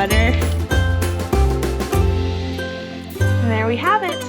butter. And there we have it.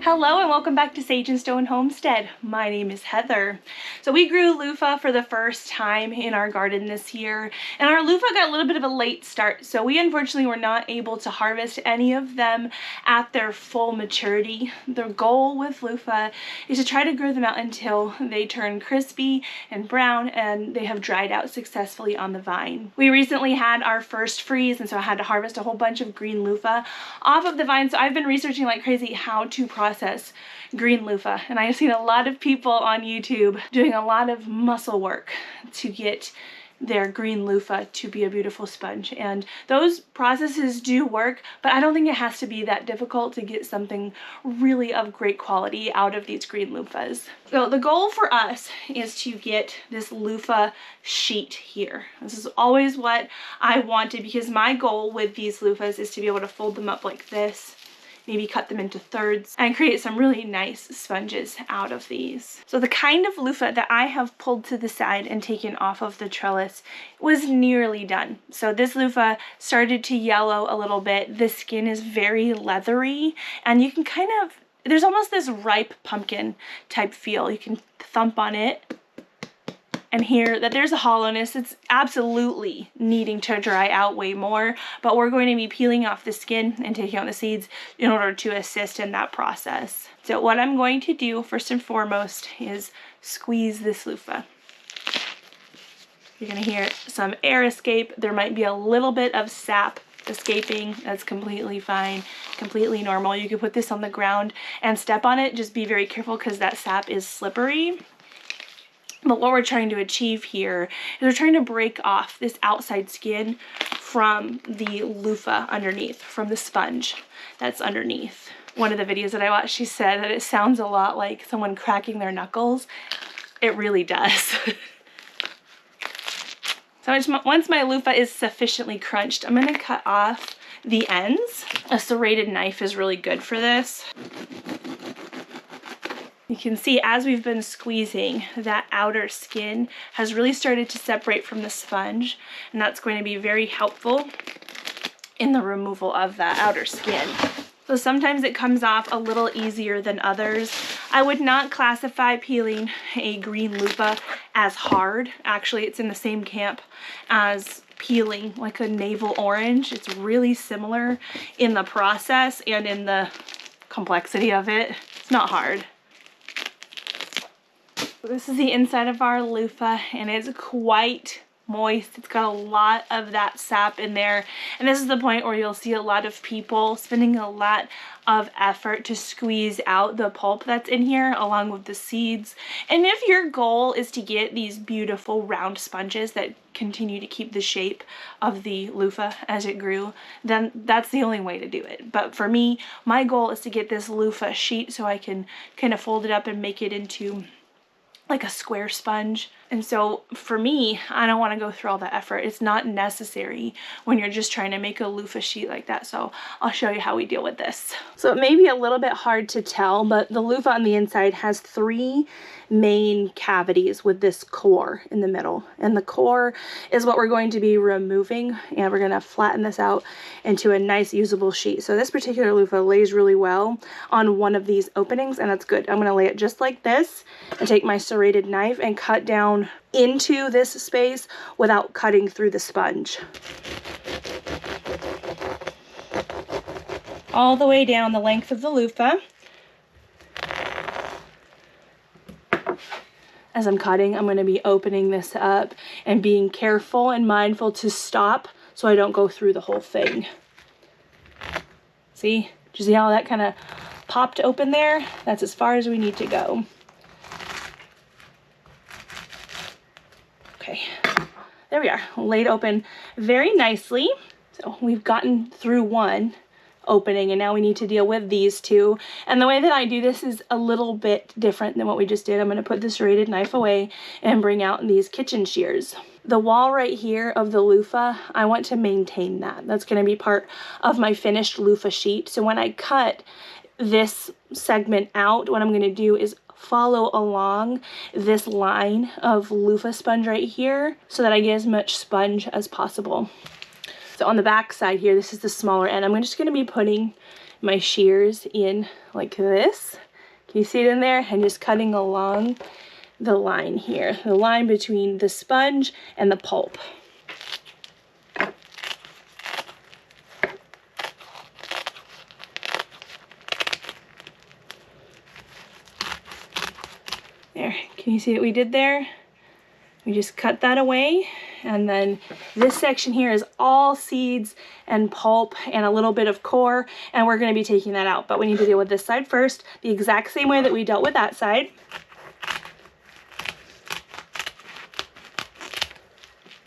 Hello and welcome back to Sage and Stone Homestead. My name is Heather. So we grew loofah for the first time in our garden this year, and our loofah got a little bit of a late start, so we unfortunately were not able to harvest any of them at their full maturity. The goal with loofah is to try to grow them out until they turn crispy and brown and they have dried out successfully on the vine. We recently had our first freeze, and so I had to harvest a whole bunch of green loofah off of the vine, so I've been researching like crazy how to process green loofah, and I've seen a lot of people on YouTube doing a lot of muscle work to get their green loofah to be a beautiful sponge, and those processes do work, but I don't think it has to be that difficult to get something really of great quality out of these green loofahs. So the goal for us is to get this loofah sheet here. This is always what I wanted, because my goal with these loofahs is to be able to fold them up like this, maybe cut them into thirds, and create some really nice sponges out of these. So the kind of loofah that I have pulled to the side and taken off of the trellis was nearly done. So this loofah started to yellow a little bit. The skin is very leathery, and you can kind of, there's almost this ripe pumpkin type feel. You can thump on it and hear that there's a hollowness. It's absolutely needing to dry out way more, but we're going to be peeling off the skin and taking out the seeds in order to assist in that process. So what I'm going to do first and foremost is squeeze this loofah. You're gonna hear some air escape. There might be a little bit of sap escaping. That's completely fine, completely normal. You can put this on the ground and step on it. Just be very careful because that sap is slippery. But what we're trying to achieve here is we're trying to break off this outside skin from the loofah underneath, from the sponge that's underneath. One of the videos that I watched, she said that it sounds a lot like someone cracking their knuckles. It really does. So once my loofah is sufficiently crunched, I'm going to cut off the ends. A serrated knife is really good for this. You can see as we've been squeezing, that outer skin has really started to separate from the sponge, and that's going to be very helpful in the removal of that outer skin. So sometimes it comes off a little easier than others. I would not classify peeling a green loofah as hard. Actually, it's in the same camp as peeling like a navel orange. It's really similar in the process and in the complexity of it. It's not hard. This is the inside of our loofah, and it's quite moist. It's got a lot of that sap in there, and this is the point where you'll see a lot of people spending a lot of effort to squeeze out the pulp that's in here along with the seeds. And if your goal is to get these beautiful round sponges that continue to keep the shape of the loofah as it grew, then that's the only way to do it. But for me, my goal is to get this loofah sheet so I can kind of fold it up and make it into like a square sponge. And so for me, I don't want to go through all that effort. It's not necessary when you're just trying to make a loofah sheet like that. So I'll show you how we deal with this. So it may be a little bit hard to tell, but the loofah on the inside has 3 main cavities with this core in the middle. And the core is what we're going to be removing, and we're going to flatten this out into a nice usable sheet. So this particular loofah lays really well on one of these openings, and that's good. I'm going to lay it just like this and take my serrated knife and cut down into this space without cutting through the sponge. All the way down the length of the loofah. As I'm cutting, I'm going to be opening this up and being careful and mindful to stop so I don't go through the whole thing. See? Did you see how that kind of popped open there? That's as far as we need to go. Okay, there we are, laid open very nicely. So we've gotten through one opening, and now we need to deal with these 2. And the way that I do this is a little bit different than what we just did. I'm going to put the serrated knife away and bring out these kitchen shears. The wall right here of the loofah, I want to maintain that. That's going to be part of my finished loofah sheet. So when I cut this segment out, what I'm going to do is follow along this line of loofah sponge right here so that I get as much sponge as possible. So on the back side here, this is the smaller end. I'm just going to be putting my shears in like this. Can you see it in there? And just cutting along the line here, the line between the sponge and the pulp. There, can you see what we did there? We just cut that away, and then this section here is all seeds and pulp and a little bit of core, and we're going to be taking that out. But we need to deal with this side first, the exact same way that we dealt with that side.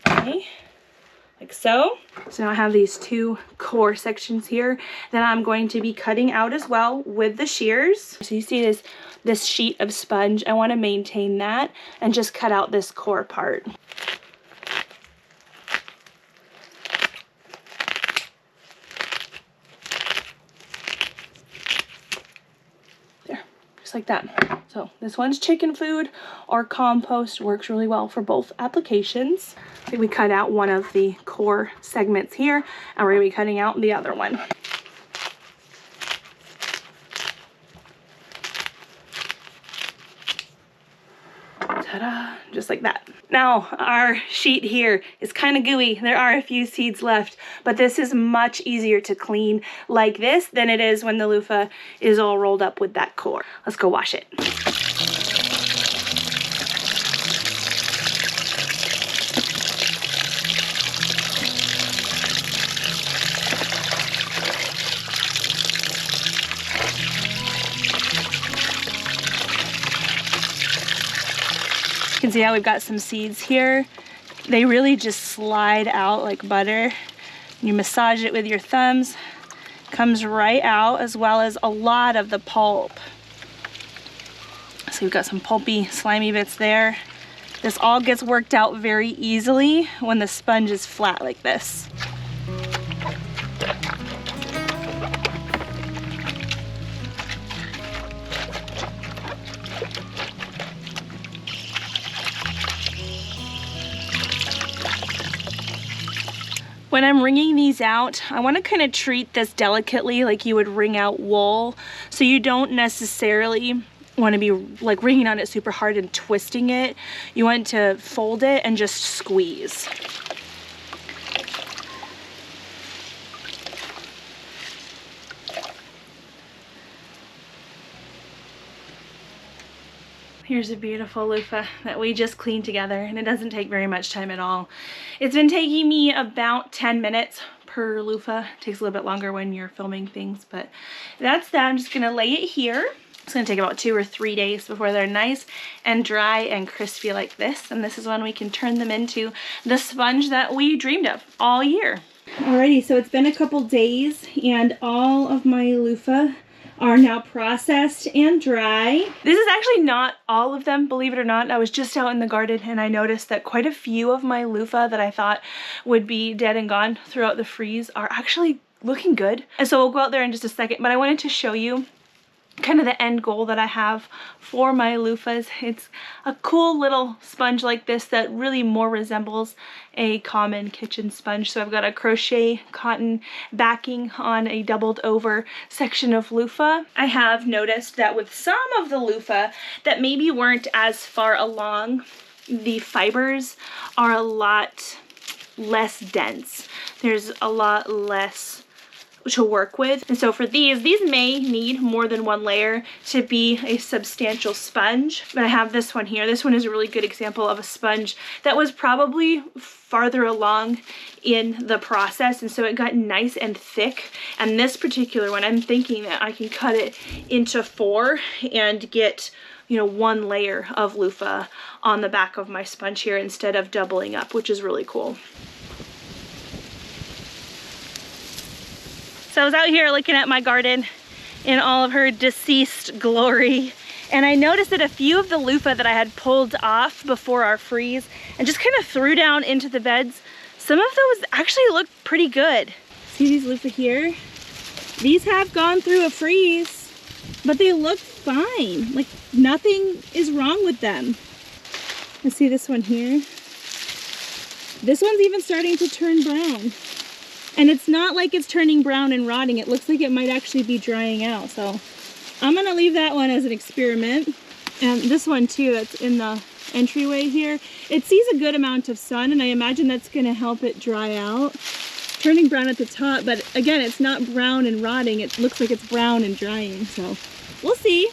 Okay, like so. So now I have these two core sections here that I'm going to be cutting out as well with the shears. So you see this sheet of sponge. I want to maintain that and just cut out this core part. There, just like that. So this one's chicken food or compost, works really well for both applications. I think we cut out one of the core segments here, and we're going to be cutting out the other one. Ta-da, just like that. Now our sheet here is kind of gooey. There are a few seeds left, but this is much easier to clean like this than it is when the loofah is all rolled up with that core. Let's go wash it. You can see how we've got some seeds here. They really just slide out like butter. You massage it with your thumbs, comes right out, as well as a lot of the pulp. So we've got some pulpy, slimy bits there. This all gets worked out very easily when the sponge is flat like this. When I'm wringing these out, I want to kind of treat this delicately like you would wring out wool. So you don't necessarily want to be like wringing on it super hard and twisting it. You want to fold it and just squeeze. Here's a beautiful loofah that we just cleaned together, and it doesn't take very much time at all. It's been taking me about 10 minutes per loofah. It takes a little bit longer when you're filming things, but that's that. I'm just gonna lay it here. It's gonna take about 2 or 3 days before they're nice and dry and crispy like this, and this is when we can turn them into the sponge that we dreamed of all year. Alrighty, so it's been a couple days, and all of my loofah are now processed and dry. This is actually not all of them, believe it or not. I was just out in the garden and I noticed that quite a few of my loofah that I thought would be dead and gone throughout the freeze are actually looking good. And so we'll go out there in just a second, but I wanted to show you kind of the end goal that I have for my loofahs. It's a cool little sponge like this that really more resembles a common kitchen sponge. So I've got a crochet cotton backing on a doubled over section of loofah. I have noticed that with some of the loofah that maybe weren't as far along, the fibers are a lot less dense. There's a lot less to work with. And so for these may need more than one layer to be a substantial sponge. But I have this one here. This one is a really good example of a sponge that was probably farther along in the process, and so it got nice and thick. And this particular one, I'm thinking that I can cut it into 4 and get, you know, 1 layer of loofah on the back of my sponge here instead of doubling up, which is really cool. So I was out here looking at my garden in all of her deceased glory, and I noticed that a few of the loofah that I had pulled off before our freeze and just kind of threw down into the beds, some of those actually look pretty good. See these loofah here? These have gone through a freeze, but they look fine. Like nothing is wrong with them. Let's see this one here. This one's even starting to turn brown. And it's not like it's turning brown and rotting. It looks like it might actually be drying out. So I'm gonna leave that one as an experiment. And this one too, that's in the entryway here, it sees a good amount of sun, and I imagine that's gonna help it dry out. Turning brown at the top, but again, it's not brown and rotting. It looks like it's brown and drying, so we'll see.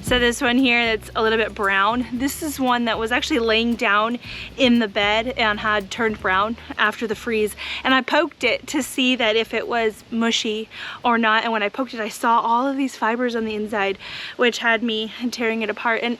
So this one here that's a little bit brown, this is one that was actually laying down in the bed and had turned brown after the freeze. And I poked it to see that if it was mushy or not. And when I poked it, I saw all of these fibers on the inside, which had me tearing it apart. And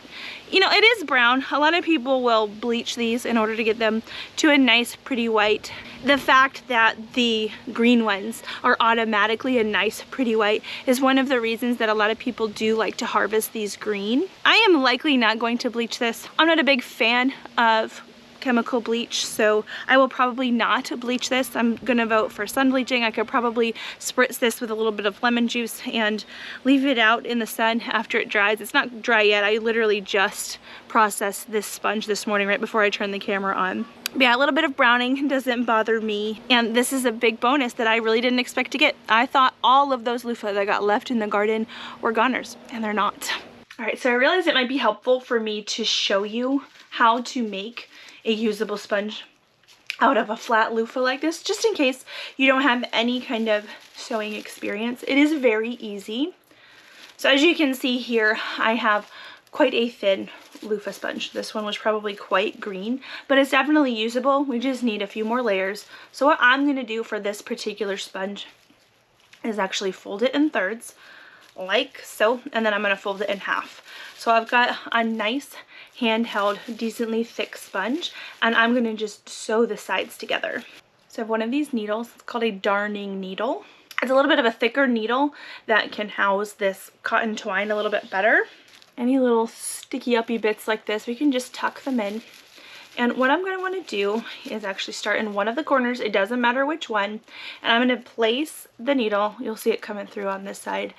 you know, it is brown. A lot of people will bleach these in order to get them to a nice, pretty white. The fact that the green ones are automatically a nice, pretty white is one of the reasons that a lot of people do like to harvest these green. I am likely not going to bleach this. I'm not a big fan of chemical bleach, so I will probably not bleach this. I'm gonna vote for sun bleaching. I could probably spritz this with a little bit of lemon juice and leave it out in the sun after it dries. It's not dry yet. I literally just processed this sponge this morning right before I turned the camera on. But yeah, a little bit of browning doesn't bother me, and this is a big bonus that I really didn't expect to get. I thought all of those loofah that got left in the garden were goners, and they're not. All right, so I realized it might be helpful for me to show you how to make a usable sponge out of a flat loofah like this, just in case you don't have any kind of sewing experience. It is very easy. So as you can see here, I have quite a thin loofah sponge. This one was probably quite green, but it's definitely usable. We just need a few more layers. So what I'm going to do for this particular sponge is actually fold it in thirds, like so, and then I'm going to fold it in half. So I've got a nice handheld, decently thick sponge, and I'm going to just sew the sides together. So I have one of these needles. It's called a darning needle. It's a little bit of a thicker needle that can house this cotton twine a little bit better. Any little sticky uppy bits like this, we can just tuck them in. And what I'm going to want to do is actually start in one of the corners. It doesn't matter which one. And I'm going to place the needle, you'll see it coming through on this side,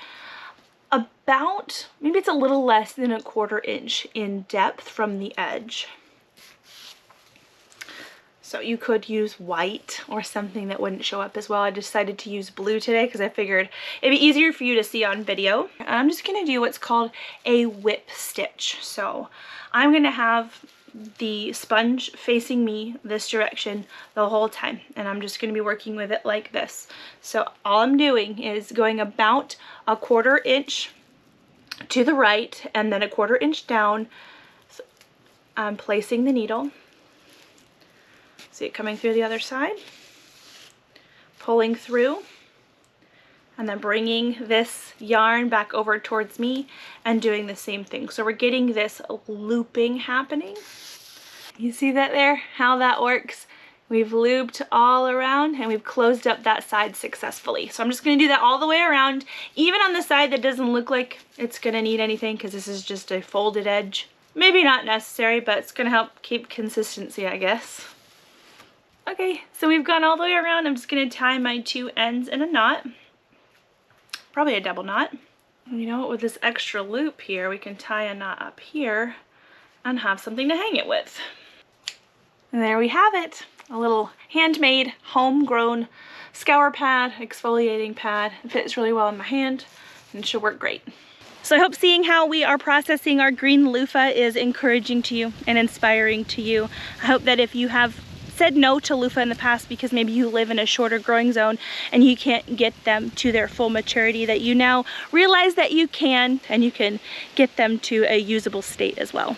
about, maybe it's a little less than 1/4 inch in depth from the edge. So you could use white or something that wouldn't show up as well. I decided to use blue today because I figured it'd be easier for you to see on video. I'm just going to do what's called a whip stitch. So I'm going to have the sponge facing me this direction the whole time, and I'm just going to be working with it like this. So all I'm doing is going about 1/4 inch to the right and then 1/4 inch down. So I'm placing the needle. See it coming through the other side, pulling through, and then bringing this yarn back over towards me and doing the same thing. So we're getting this looping happening. You see that there, how that works? We've looped all around and we've closed up that side successfully. So I'm just going to do that all the way around, even on the side that doesn't look like it's going to need anything because this is just a folded edge. Maybe not necessary, but it's going to help keep consistency, I guess. Okay, so we've gone all the way around. I'm just going to tie my 2 ends in a knot, probably a double knot. And you know what, with this extra loop here, we can tie a knot up here and have something to hang it with. And there we have it, a little handmade, homegrown scour pad, exfoliating pad. It fits really well in my hand and should work great. So I hope seeing how we are processing our green loofah is encouraging to you and inspiring to you. I hope that if you have said no to loofah in the past because maybe you live in a shorter growing zone and you can't get them to their full maturity, that you now realize that you can, and you can get them to a usable state as well.